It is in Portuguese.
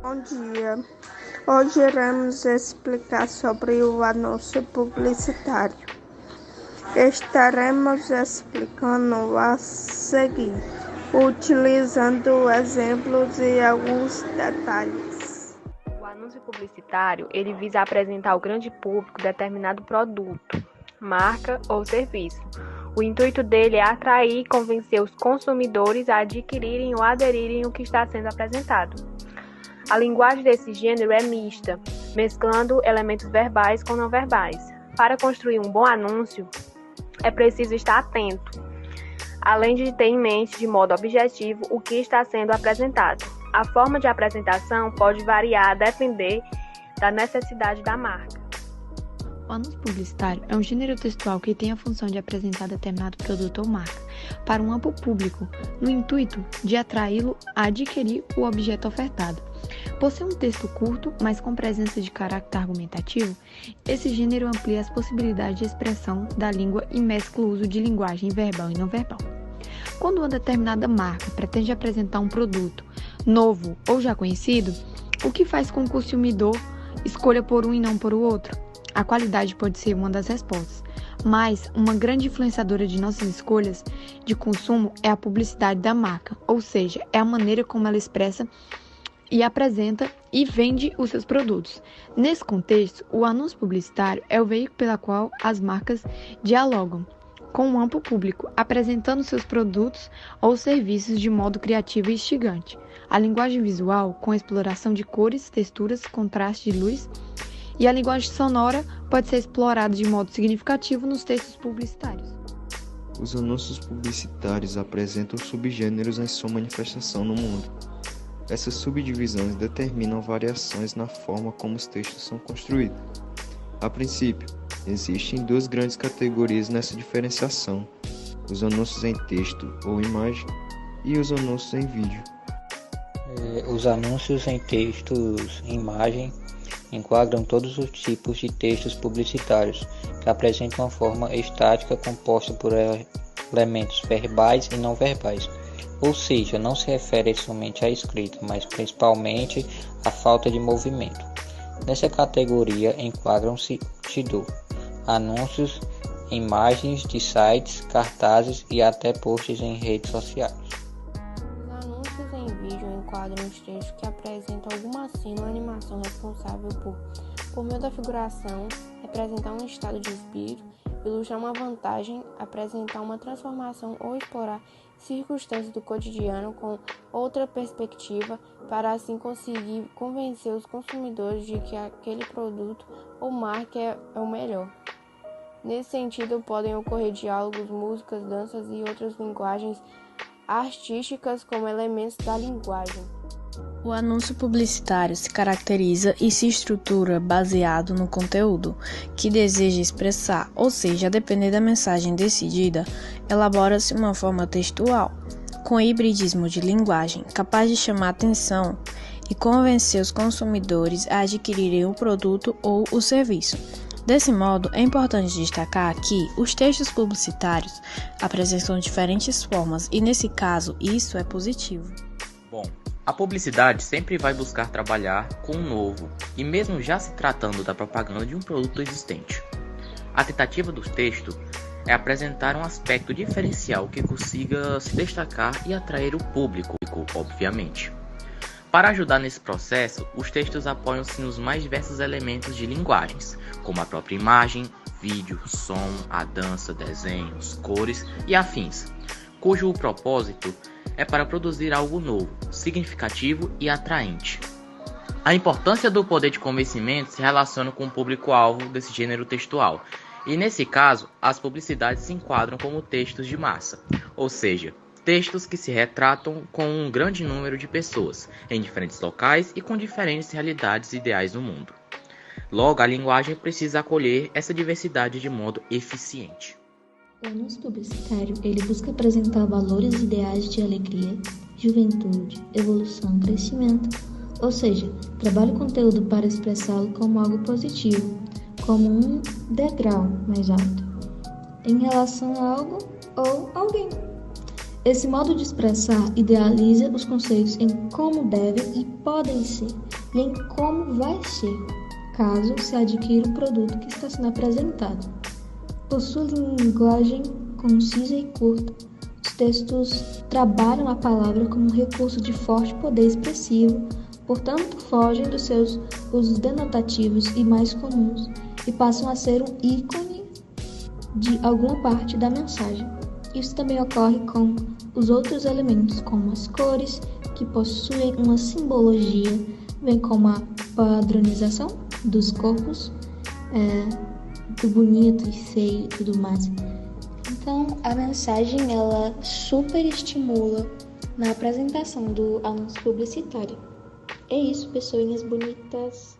Bom dia. Hoje iremos explicar sobre o anúncio publicitário. Estaremos explicando a seguir, utilizando exemplos e alguns detalhes. O anúncio publicitário, ele visa apresentar ao grande público determinado produto, marca ou serviço. O intuito dele é atrair e convencer os consumidores a adquirirem ou aderirem ao que está sendo apresentado. A linguagem desse gênero é mista, mesclando elementos verbais com não verbais. Para construir um bom anúncio, é preciso estar atento, além de ter em mente de modo objetivo o que está sendo apresentado. A forma de apresentação pode variar a depender da necessidade da marca. O anúncio publicitário é um gênero textual que tem a função de apresentar determinado produto ou marca para um amplo público, no intuito de atraí-lo a adquirir o objeto ofertado. Por ser um texto curto, mas com presença de caráter argumentativo, esse gênero amplia as possibilidades de expressão da língua e mescla o uso de linguagem verbal e não verbal. Quando uma determinada marca pretende apresentar um produto novo ou já conhecido, o que faz com que o consumidor escolha por um e não por o outro? A qualidade pode ser uma das respostas, mas uma grande influenciadora de nossas escolhas de consumo é a publicidade da marca, ou seja, é a maneira como ela expressa e apresenta e vende os seus produtos. Nesse contexto, o anúncio publicitário é o veículo pela qual as marcas dialogam com um amplo público, apresentando seus produtos ou serviços de modo criativo e instigante. A linguagem visual, com a exploração de cores, texturas, contraste de luz, e a linguagem sonora pode ser explorada de modo significativo nos textos publicitários. Os anúncios publicitários apresentam subgêneros em sua manifestação no mundo. Essas subdivisões determinam variações na forma como os textos são construídos. A princípio, existem duas grandes categorias nessa diferenciação: os anúncios em texto ou imagem e os anúncios em vídeo. Os anúncios em textos e imagem enquadram todos os tipos de textos publicitários que apresentam uma forma estática composta por elementos verbais e não verbais, ou seja, não se refere somente à escrita, mas principalmente à falta de movimento. Nessa categoria enquadram-se anúncios, imagens de sites, cartazes e até posts em redes sociais. Os anúncios em vídeo enquadram os textos que apresentam alguma cena ou animação responsável por meio da figuração, representar um estado de espírito, ilustrar uma vantagem, apresentar uma transformação ou explorar circunstâncias do cotidiano com outra perspectiva, para assim conseguir convencer os consumidores de que aquele produto ou marca é o melhor. Nesse sentido, podem ocorrer diálogos, músicas, danças e outras linguagens artísticas como elementos da linguagem. O anúncio publicitário se caracteriza e se estrutura baseado no conteúdo que deseja expressar, ou seja, a depender da mensagem decidida, elabora-se uma forma textual, com hibridismo de linguagem, capaz de chamar atenção e convencer os consumidores a adquirirem o produto ou o serviço. Desse modo, é importante destacar que os textos publicitários apresentam diferentes formas e, nesse caso, isso é positivo. Bom, a publicidade sempre vai buscar trabalhar com o novo, e mesmo já se tratando da propaganda de um produto existente. A tentativa do texto é apresentar um aspecto diferencial que consiga se destacar e atrair o público, obviamente. Para ajudar nesse processo, os textos apoiam-se nos mais diversos elementos de linguagens, como a própria imagem, vídeo, som, a dança, desenhos, cores e afins, cujo propósito é para produzir algo novo, significativo e atraente. A importância do poder de convencimento se relaciona com o público-alvo desse gênero textual, e nesse caso, as publicidades se enquadram como textos de massa, ou seja, textos que se retratam com um grande número de pessoas, em diferentes locais e com diferentes realidades e ideais no mundo. Logo, a linguagem precisa acolher essa diversidade de modo eficiente. O anúncio publicitário, ele busca apresentar valores e ideais de alegria, juventude, evolução, crescimento, ou seja, trabalha o conteúdo para expressá-lo como algo positivo, como um degrau mais alto, em relação a algo ou alguém. Esse modo de expressar idealiza os conceitos em como devem e podem ser, e em como vai ser, caso se adquira o produto que está sendo apresentado. Por sua linguagem concisa e curta, os textos trabalham a palavra como um recurso de forte poder expressivo, portanto fogem dos seus usos denotativos e mais comuns e passam a ser um ícone de alguma parte da mensagem. Isso também ocorre com os outros elementos, como as cores, que possuem uma simbologia, bem como a padronização dos corpos, do bonito e feio e tudo mais. Então, a mensagem, ela super estimula na apresentação do anúncio publicitário. É isso, pessoinhas bonitas.